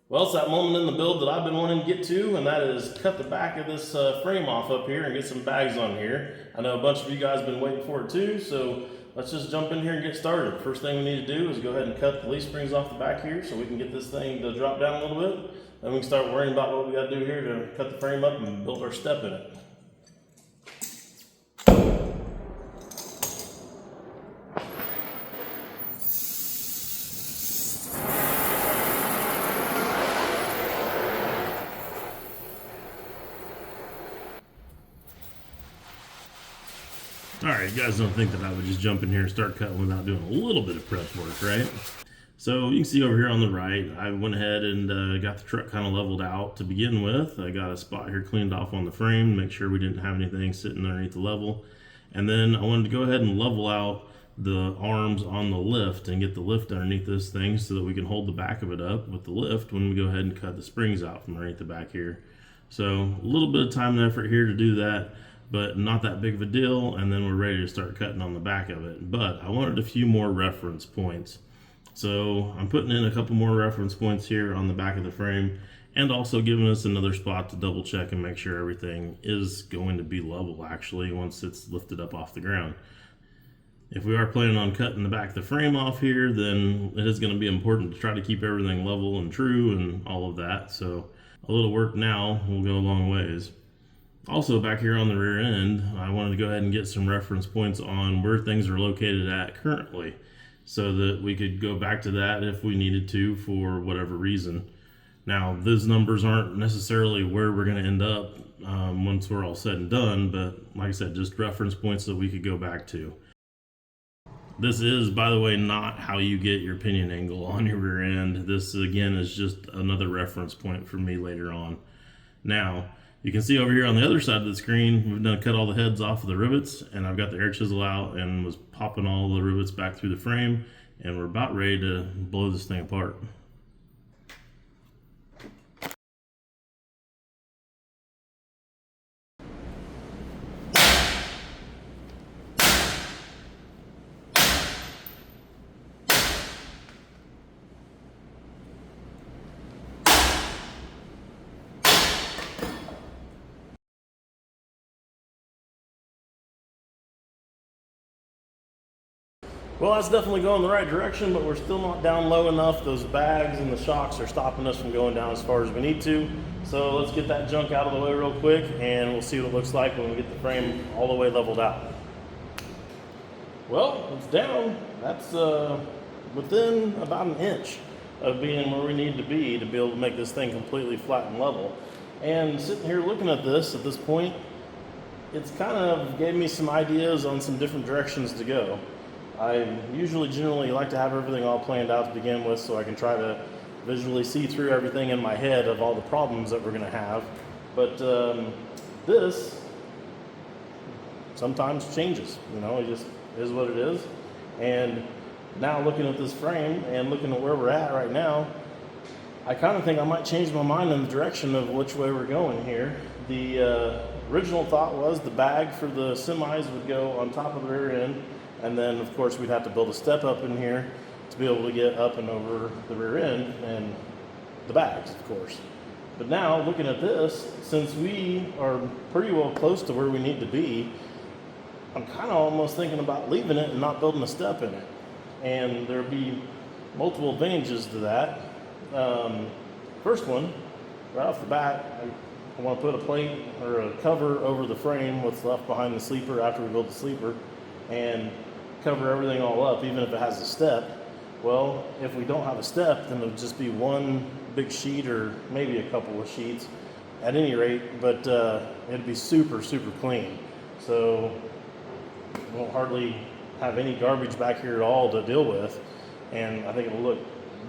Well, it's that moment in the build that I've been wanting to get to, and that is cut the back of this frame off up here and get some bags on here. I know a bunch of you guys have been waiting for it too, so let's just jump in here and get started. First thing we need to do is go ahead and cut the leaf springs off the back here so we can get this thing to drop down a little bit. Then we can start worrying about what we got to do here to cut the frame up and build our step in it. Alright, you guys don't think that I would just jump in here and start cutting without doing a little bit of prep work, right? So you can see over here on the right, I went ahead and got the truck kind of leveled out to begin with. I got a spot here cleaned off on the frame, make sure we didn't have anything sitting underneath the level. And then I wanted to go ahead and level out the arms on the lift and get the lift underneath this thing so that we can hold the back of it up with the lift when we go ahead and cut the springs out from underneath the back here. So a little bit of time and effort here to do that, but not that big of a deal, and then we're ready to start cutting on the back of it. But I wanted a few more reference points. So I'm putting in a couple more reference points here on the back of the frame, and also giving us another spot to double check and make sure everything is going to be level actually once it's lifted up off the ground. If we are planning on cutting the back of the frame off here, then it is going to be important to try to keep everything level and true and all of that. So a little work now will go a long ways. Also back here on the rear end, I wanted to go ahead and get some reference points on where things are located at currently so that we could go back to that if we needed to for whatever reason. Now, those numbers aren't necessarily where we're going to end up once we're all said and done, but like I said, just reference points that we could go back to. This is, by the way, not how you get your pinion angle on your rear end. This, again, is just another reference point for me later on. Now, you can see over here on the other side of the screen, we've done cut all the heads off of the rivets, and I've got the air chisel out and was popping all the rivets back through the frame, and we're about ready to blow this thing apart. Well, that's definitely going the right direction, but we're still not down low enough. Those bags and the shocks are stopping us from going down as far as we need to. So let's get that junk out of the way real quick, and we'll see what it looks like when we get the frame all the way leveled out. Well, it's down. That's within about an inch of being where we need to be able to make this thing completely flat and level. And sitting here looking at this point, it's kind of gave me some ideas on some different directions to go. I generally like to have everything all planned out to begin with so I can try to visually see through everything in my head of all the problems that we're going to have. But this sometimes changes, you know, it just is what it is. And now looking at this frame and looking at where we're at right now, I kind of think I might change my mind in the direction of which way we're going here. The original thought was the bag for the semis would go on top of the rear end, and then of course we'd have to build a step up in here to be able to get up and over the rear end and the bags, of course. But now looking at this, since we are pretty well close to where we need to be, I'm kind of almost thinking about leaving it and not building a step in it. And there'll be multiple advantages to that. First one, right off the bat, I want to put a plate or a cover over the frame, what's left behind the sleeper after we build the sleeper, and cover everything all up, even if it has a step. Well, if we don't have a step, then it'll just be one big sheet or maybe a couple of sheets at any rate, but it'd be super, super clean. So we won't hardly have any garbage back here at all to deal with, and I think it'll look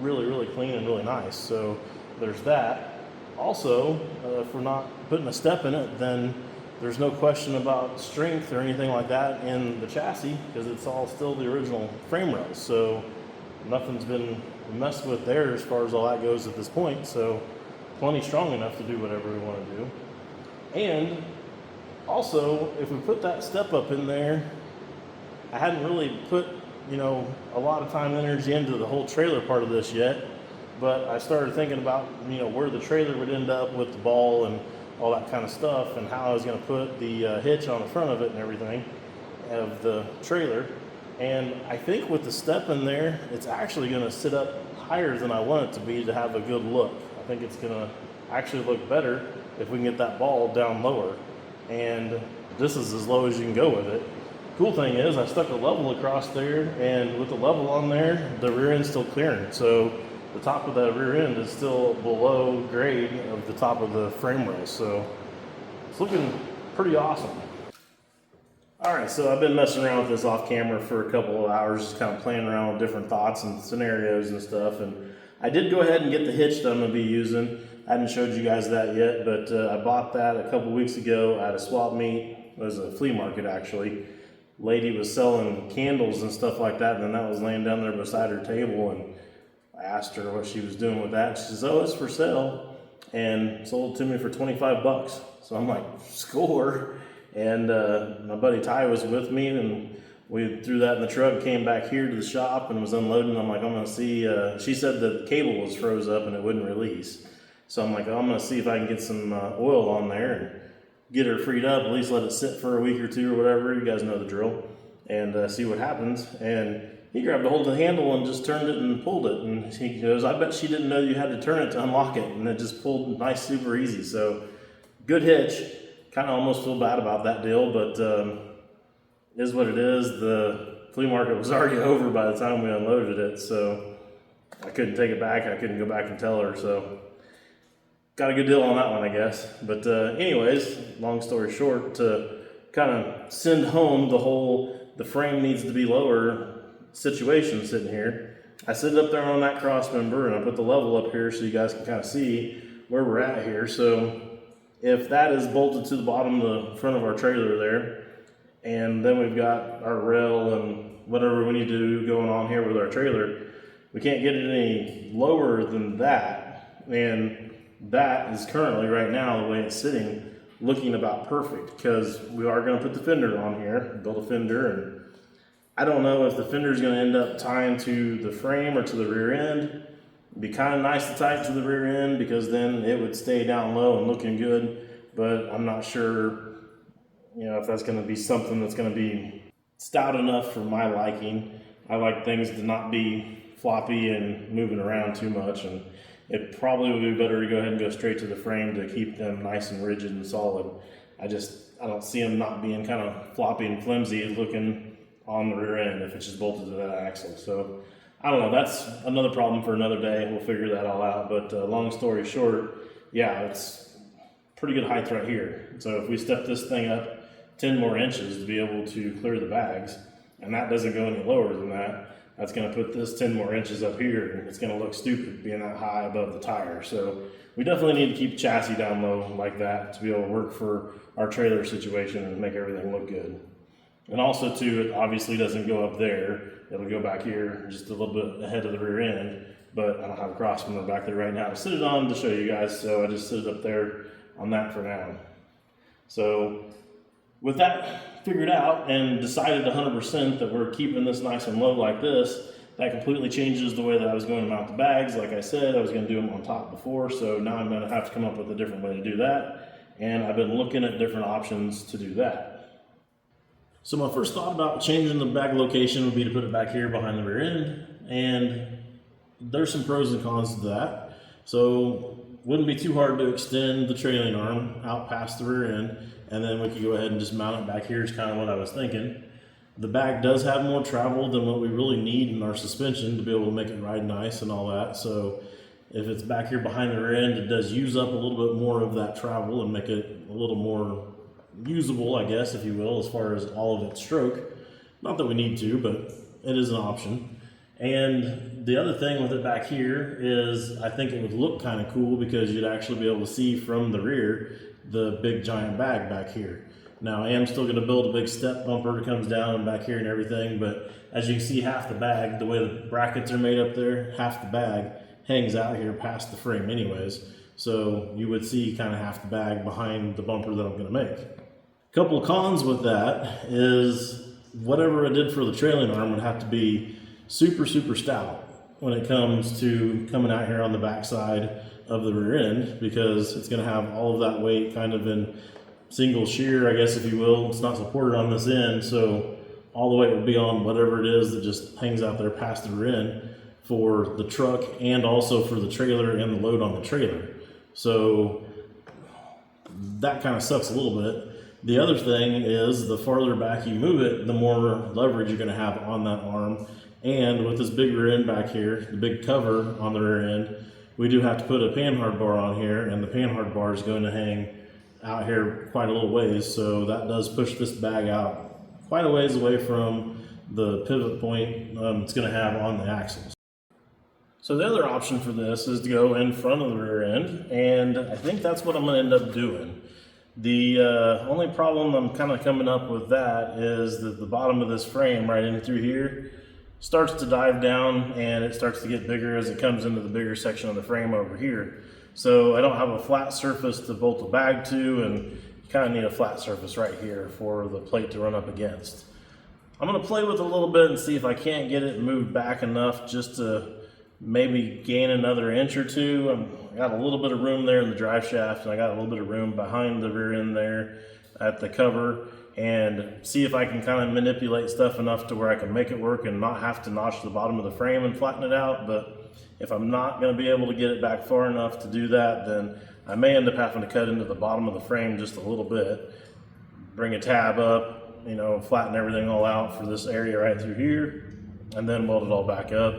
really, really clean and really nice. So there's that. Also, if we're not putting a step in it, then there's no question about strength or anything like that in the chassis because it's all still the original frame rails. So nothing's been messed with there as far as all that goes at this point. So plenty strong enough to do whatever we want to do. And also, if we put that step up in there, I hadn't really put, you know, a lot of time and energy into the whole trailer part of this yet. but I started thinking about, you know, where the trailer would end up with the ball and all that kind of stuff, and how I was going to put the hitch on the front of it and everything of the trailer. And I think with the step in there, it's actually going to sit up higher than I want it to be to have a good look. I think it's going to actually look better if we can get that ball down lower. And this is as low as you can go with it. Cool thing is I stuck a level across there, and with the level on there, the rear end's still clearing. So the top of the rear end is still below grade of the top of the frame rails. So it's looking pretty awesome. All right, so I've been messing around with this off camera for a couple of hours, just kind of playing around with different thoughts and scenarios and stuff. And I did go ahead and get the hitch that I'm gonna be using. I hadn't showed you guys that yet, but I bought that a couple weeks ago at a swap meet. It was a flea market, actually. Lady was selling candles and stuff like that, and then that was laying down there beside her table, and I asked her what she was doing with that. She says, oh, it's for sale, and sold it to me for 25 bucks. So I'm like, score. And my buddy Ty was with me, and we threw that in the truck, came back here to the shop and was unloading. I'm like, I'm gonna see, she said that the cable was froze up and it wouldn't release. So I'm like, I'm gonna see if I can get some oil on there and get her freed up, at least let it sit for a week or two or whatever, you guys know the drill, and see what happens. And he grabbed a hold of the handle and just turned it and pulled it. And he goes, I bet she didn't know you had to turn it to unlock it. And it just pulled nice, super easy. So good hitch. Kind of almost feel bad about that deal, but is what it is. The flea market was already over by the time we unloaded it, so I couldn't take it back. I couldn't go back and tell her, so got a good deal on that one, I guess. But anyways, long story short, to kind of send home the whole the frame needs to be lower situation sitting here, I sit up there on that cross member and I put the level up here so you guys can kind of see where we're at here. So if that is bolted to the bottom of the front of our trailer there, and then we've got our rail and whatever we need to do going on here with our trailer, we can't get it any lower than that. And that is currently, right now, the way it's sitting, looking about perfect, because we are going to put the fender on here, build a fender, and I don't know if the fender is going to end up tying to the frame or to the rear end. It'd be kind of nice to tie it to the rear end, because then it would stay down low and looking good, but I'm not sure, you know, if that's going to be something that's going to be stout enough for my liking. I like things to not be floppy and moving around too much, and it probably would be better to go ahead and go straight to the frame to keep them nice and rigid and solid. I don't see them not being kind of floppy and flimsy looking on the rear end if it's just bolted to that axle. So I don't know, that's another problem for another day. We'll figure that all out. But long story short, yeah, it's pretty good height right here. So if we step this thing up 10 more inches to be able to clear the bags, and that doesn't go any lower than that, that's going to put this 10 more inches up here, and it's going to look stupid being that high above the tire. So we definitely need to keep chassis down low like that to be able to work for our trailer situation and make everything look good. And also too, it obviously doesn't go up there. It'll go back here just a little bit ahead of the rear end, but I don't have a cross member back there right now to sit it on to show you guys, so I just sit it up there on that for now. So with that figured out and decided 100% that we're keeping this nice and low like this, that completely changes the way that I was going to mount the bags. Like I said, I was going to do them on top before, so now I'm going to have to come up with a different way to do that, and I've been looking at different options to do that. So my first thought about changing the bag location would be to put it back here behind the rear end, and there's some pros and cons to that. So wouldn't be too hard to extend the trailing arm out past the rear end, and then we could go ahead and just mount it back here is kind of what I was thinking. The bag does have more travel than what we really need in our suspension to be able to make it ride nice and all that. So if it's back here behind the rear end, it does use up a little bit more of that travel and make it a little more usable, I guess, if you will, as far as all of its stroke. Not that we need to, but it is an option. And the other thing with it back here is I think it would look kind of cool because you'd actually be able to see from the rear the big giant bag back here. Now I am still going to build a big step bumper that comes down and back here and everything, but as you can see, half the bag, the way the brackets are made up there, half the bag hangs out here past the frame anyways. So you would see kind of half the bag behind the bumper that I'm going to make. A couple of cons with that is whatever I did for the trailing arm would have to be super, super stout. when it comes to coming out here on the backside of the rear end, because it's going to have all of that weight kind of in single shear, I guess, if you will. It's not supported on this end, so all the weight will be on whatever it is that just hangs out there past the rear end for the truck, and also for the trailer and the load on the trailer. So that kind of sucks a little bit. The other thing is, the farther back you move it, the more leverage you're going to have on that arm. And with this big rear end back here, the big cover on the rear end, we do have to put a panhard bar on here, and the panhard bar is going to hang out here quite a little ways. So that does push this bag out quite a ways away from the pivot point it's going to have on the axles. So the other option for this is to go in front of the rear end, and I think that's what I'm going to end up doing. The only problem I'm kind of coming up with that is that the bottom of this frame right in through here starts to dive down, and it starts to get bigger as it comes into the bigger section of the frame over here. So I don't have a flat surface to bolt the bag to, and you kind of need a flat surface right here for the plate to run up against. I'm going to play with it a little bit and see if I can't get it moved back enough just to maybe gain another inch or two. I got a little bit of room there in the drive shaft, and I got a little bit of room behind the rear end there at the cover, and see if I can kind of manipulate stuff enough to where I can make it work and not have to notch the bottom of the frame and flatten it out. But if I'm not going to be able to get it back far enough to do that, then I may end up having to cut into the bottom of the frame just a little bit, bring a tab up, you know, flatten everything all out for this area right through here, and then weld it all back up.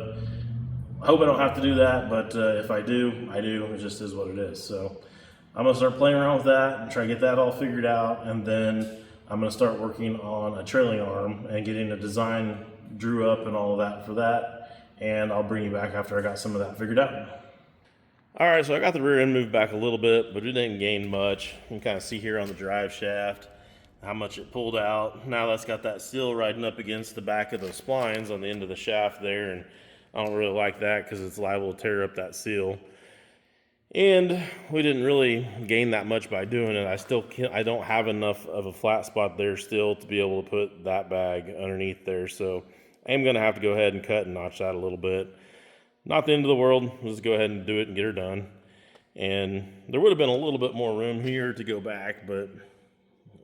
I hope I don't have to do that, but if I do, I do. It just is what it is. So I'm going to start playing around with that and try to get that all figured out, and then I'm going to start working on a trailing arm and getting a design drew up and all of that for that, and I'll bring you back after I got some of that figured out. All right, so I got the rear end moved back a little bit, but it didn't gain much. You can kind of see here on the drive shaft how much it pulled out. Now that's got that seal riding up against the back of those splines on the end of the shaft there, and I don't really like that because it's liable to tear up that seal. And we didn't really gain that much by doing it. I don't have enough of a flat spot there still to be able to put that bag underneath there. So I am going to have to go ahead and cut and notch that a little bit. Not the end of the world. We'll just go ahead and do it and get her done. And there would have been a little bit more room here to go back, but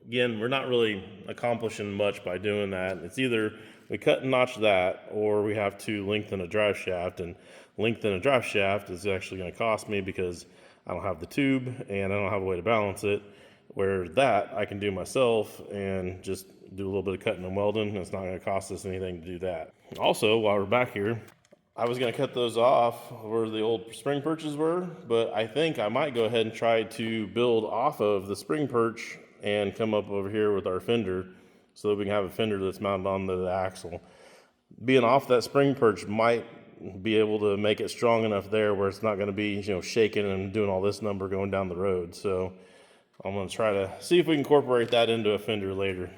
again, we're not really accomplishing much by doing that. It's either we cut and notch that, or we have to lengthen a drive shaft, and lengthen a drive shaft is actually going to cost me because I don't have the tube and I don't have a way to balance it, where that I can do myself and just do a little bit of cutting and welding, and it's not going to cost us anything to do that. Also, while we're back here, I was going to cut those off where the old spring perches were, but I think I might go ahead and try to build off of the spring perch and come up over here with our fender so that we can have a fender that's mounted on the axle. Being off that spring perch might be able to make it strong enough there where it's not going to be, you know, shaking and doing all this number going down the road. So I'm going to try to see if we can incorporate that into a fender later.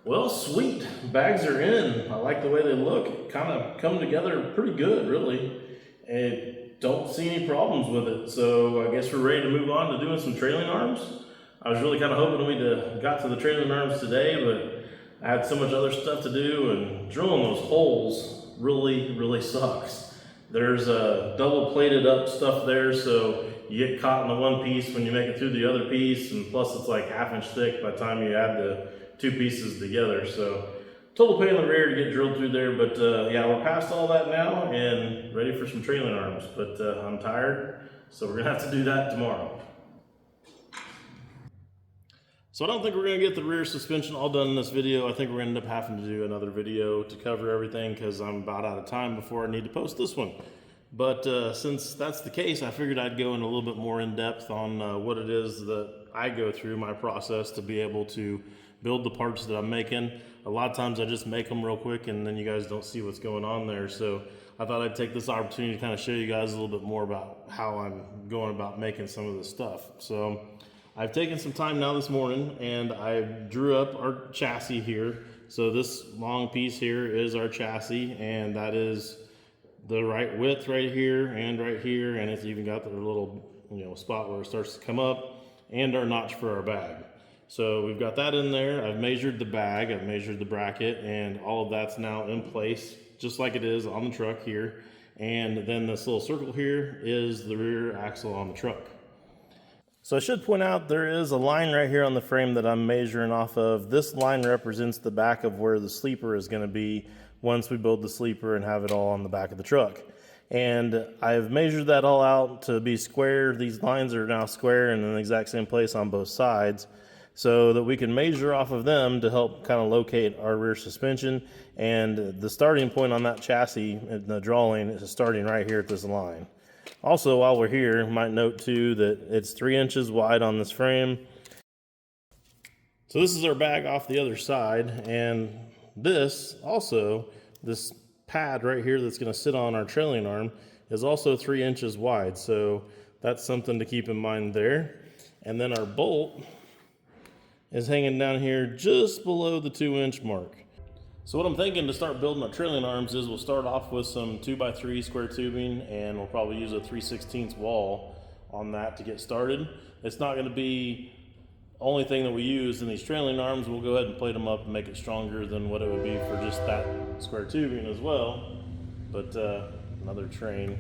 Well, sweet. Bags are in. I like the way they look. Kind of come together pretty good, really. And don't see any problems with it. So I guess we're ready to move on to doing some trailing arms. I was really kind of hoping we'd got to the trailing arms today, but I had so much other stuff to do, and drilling those holes really sucks. There's double plated up stuff there, so you get caught in the one piece when you make it through the other piece, and plus it's like 1/2 inch thick by the time you add the two pieces together. So total pain in the rear to get drilled through there, but yeah, we're past all that now and ready for some trailing arms. But I'm tired, so we're gonna have to do that tomorrow. So I don't think we're gonna get the rear suspension all done in this video. I think we're gonna end up having to do another video to cover everything because I'm about out of time before I need to post this one. But since that's the case, I figured I'd go in a little bit more in depth on what it is that I go through, my process to be able to build the parts that I'm making. A lot of times I just make them real quick and then you guys don't see what's going on there. So I thought I'd take this opportunity to kind of show you guys a little bit more about how I'm going about making some of this stuff. So I've taken some time now this morning and I drew up our chassis here. So this long piece here is our chassis, and that is the right width right here, and it's even got the little spot where it starts to come up, and our notch for our bag. So we've got that in there. I've measured the bag, I've measured the bracket, and all of that's now in place just like it is on the truck here. And then this little circle here is the rear axle on the truck. So I should point out there is a line right here on the frame that I'm measuring off of. This line represents the back of where the sleeper is going to be once we build the sleeper and have it all on the back of the truck. And I've measured that all out to be square. These lines are now square and in the exact same place on both sides, so that we can measure off of them to help kind of locate our rear suspension. And the starting point on that chassis in the drawing is starting right here at this line. Also, while we're here, you might note too that it's 3 inches wide on this frame. So this is our bag off the other side, and this pad right here that's going to sit on our trailing arm is also 3 inches wide. So that's something to keep in mind there. And then our bolt is hanging down here just below the 2-inch mark. So what I'm thinking to start building our trailing arms is we'll start off with some 2x3 square tubing, and we'll probably use a 3/16 wall on that to get started. It's not going to be the only thing that we use in these trailing arms. We'll go ahead and plate them up and make it stronger than what it would be for just that square tubing as well. But another train.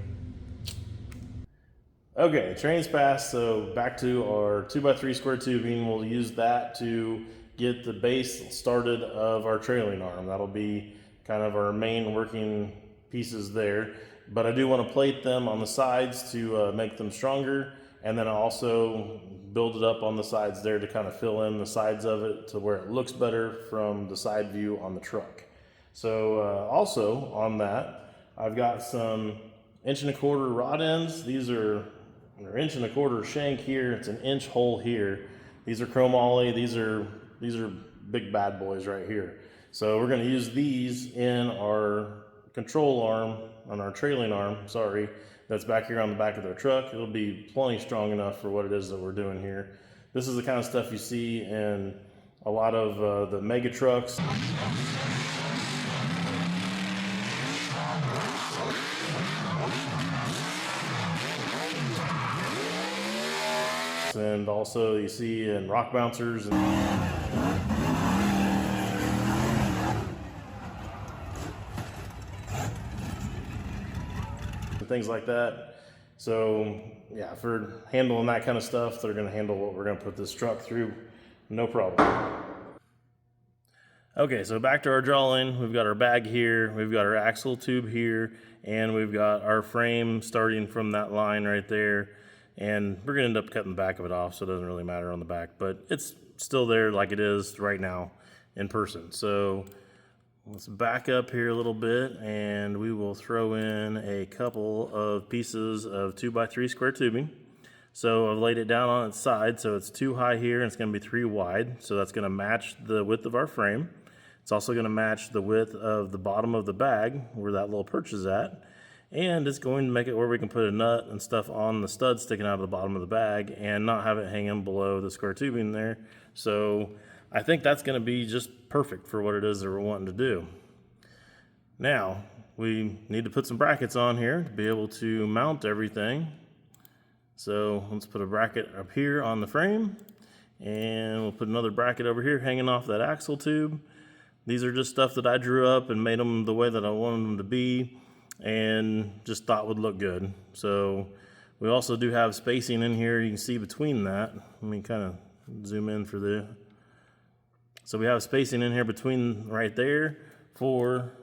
Okay, train's passed, so back to our 2x3 square tubing. We'll use that to get the base started of our trailing arm. That'll be kind of our main working pieces there. But I do want to plate them on the sides to make them stronger, and then I also build it up on the sides there to kind of fill in the sides of it to where it looks better from the side view on the truck. So also on that, I've got some 1.25" rod ends. These are an 1.25" shank here. It's an inch hole here. These are chromoly. These are big bad boys right here. So we're going to use these in our control arm, on our trailing arm, that's back here on the back of their truck. It'll be plenty strong enough for what it is that we're doing here. This is the kind of stuff you see in a lot of the mega trucks. And also you see in rock bouncers and things like that. So yeah, for handling that kind of stuff, they're going to handle what we're going to put this truck through, no problem. Okay, so back to our drawing. We've got our bag here, we've got our axle tube here, and we've got our frame starting from that line right there. And we're going to end up cutting the back of it off, so it doesn't really matter on the back, but it's still there like it is right now in person. So let's back up here a little bit, and we will throw in a couple of pieces of 2x3 square tubing. So I've laid it down on its side, so it's 2 high here, and it's going to be 3 wide. So that's going to match the width of our frame. It's also going to match the width of the bottom of the bag, where that little perch is at. And it's going to make it where we can put a nut and stuff on the stud sticking out of the bottom of the bag and not have it hanging below the square tubing there. So I think that's going to be just perfect for what it is that we're wanting to do. Now, we need to put some brackets on here to be able to mount everything. So let's put a bracket up here on the frame, and we'll put another bracket over here hanging off that axle tube. These are just stuff that I drew up and made them the way that I wanted them to be, and just thought would look good. So we also do have spacing in here. You can see between that. Let me kind of zoom in for the. So we have spacing in here between right there for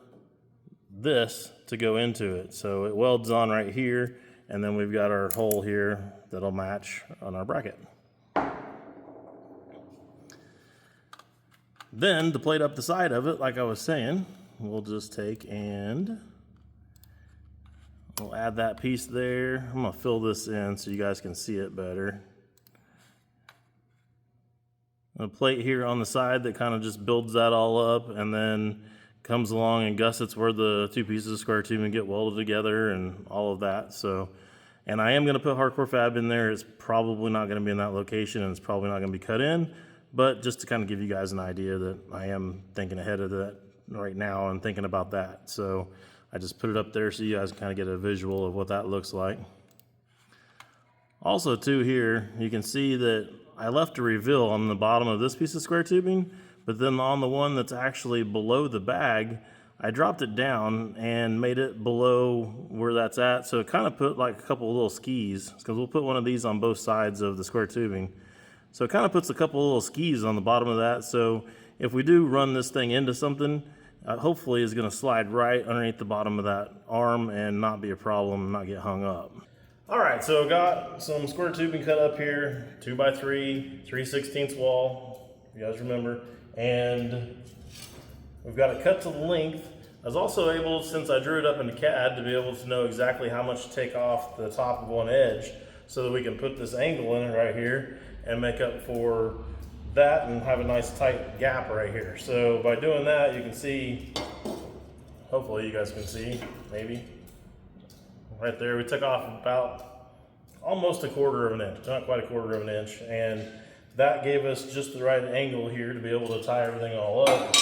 this to go into it. So it welds on right here, and then we've got our hole here that'll match on our bracket. Then to plate up the side of it, like I was saying, we'll just take and we'll add that piece there. I'm gonna fill this in so you guys can see it better. A plate here on the side that kind of just builds that all up, and then comes along and gussets where the two pieces of square tubing get welded together and all of that. So, and I am going to put hardcore fab in there. It's probably not going to be in that location, and it's probably not going to be cut in, but just to kind of give you guys an idea that I am thinking ahead of that right now and thinking about that. So I just put it up there so you guys can kind of get a visual of what that looks like. Also too, here you can see that I left a reveal on the bottom of this piece of square tubing, but then on the one that's actually below the bag, I dropped it down and made it below where that's at. So it kind of put like a couple of little skis, because we'll put one of these on both sides of the square tubing. So it kind of puts a couple of little skis on the bottom of that. So if we do run this thing into something, hopefully it's going to slide right underneath the bottom of that arm and not be a problem and not get hung up. All right, so I got some square tubing cut up here, 2x3, 3/16 wall, if you guys remember. And we've got it cut to the length. I was also able, since I drew it up into CAD, to be able to know exactly how much to take off the top of one edge so that we can put this angle in it right here and make up for that and have a nice tight gap right here. So by doing that, you can see, hopefully you guys can see, maybe, right there, we took off about almost a quarter of an inch, not quite a quarter of an inch, and that gave us just the right angle here to be able to tie everything all up.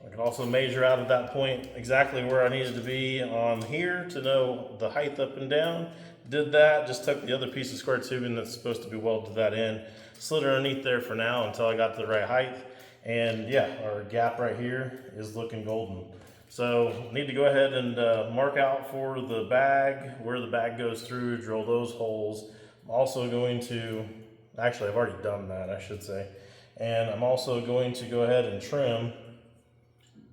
I could also measure out at that point exactly where I needed to be on here to know the height up and down. Did that, just took the other piece of square tubing that's supposed to be welded to that end, slid it underneath there for now until I got to the right height. And yeah, our gap right here is looking golden. So need to go ahead and mark out for the bag, where the bag goes through, drill those holes. I'm also going to, actually I've already done that, I should say. And I'm also going to go ahead and trim.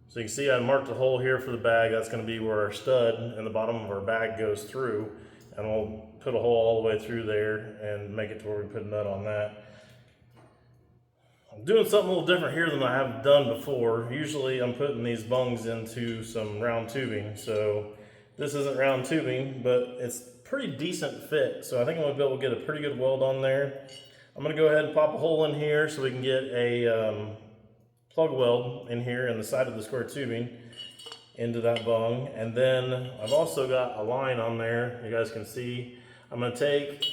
So you can see I marked a hole here for the bag. That's going to be where our stud in the bottom of our bag goes through. And we'll put a hole all the way through there and make it to where we put a nut on that. I'm doing something a little different here than I have done before. Usually I'm putting these bungs into some round tubing. So this isn't round tubing, but it's pretty decent fit. So I think I'm gonna be able to get a pretty good weld on there. I'm gonna go ahead and pop a hole in here so we can get a plug weld in here in the side of the square tubing into that bung. And then I've also got a line on there, you guys can see. I'm gonna take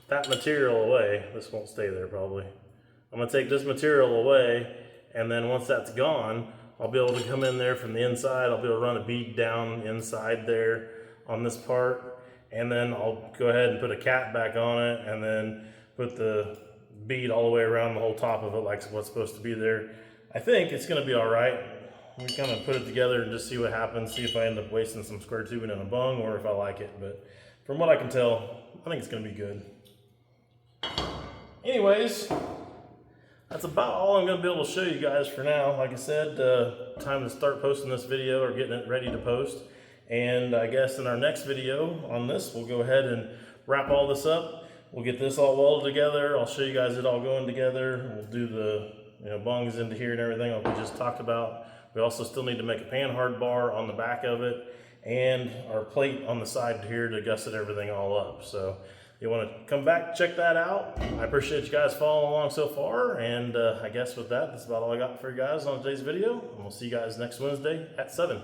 that material away. This won't stay there probably. I'm gonna take this material away, and then once that's gone, I'll be able to come in there from the inside. I'll be able to run a bead down inside there on this part, and then I'll go ahead and put a cap back on it, and then put the bead all the way around the whole top of it like what's supposed to be there. I think it's gonna be all right. We kind of put it together and just see what happens, see if I end up wasting some square tubing in a bung or if I like it. But from what I can tell, I think it's gonna be good. Anyways, that's about all I'm going to be able to show you guys for now. Like I said, time to start posting this video or getting it ready to post. And I guess in our next video on this, we'll go ahead and wrap all this up. We'll get this all welded together. I'll show you guys it all going together. We'll do the bungs into here and everything like we just talked about. We also still need to make a pan hard bar on the back of it and our plate on the side here to gusset everything all up. So you want to come back, check that out. I appreciate you guys following along so far. And I guess with that, that's about all I got for you guys on today's video. And we'll see you guys next Wednesday at 7.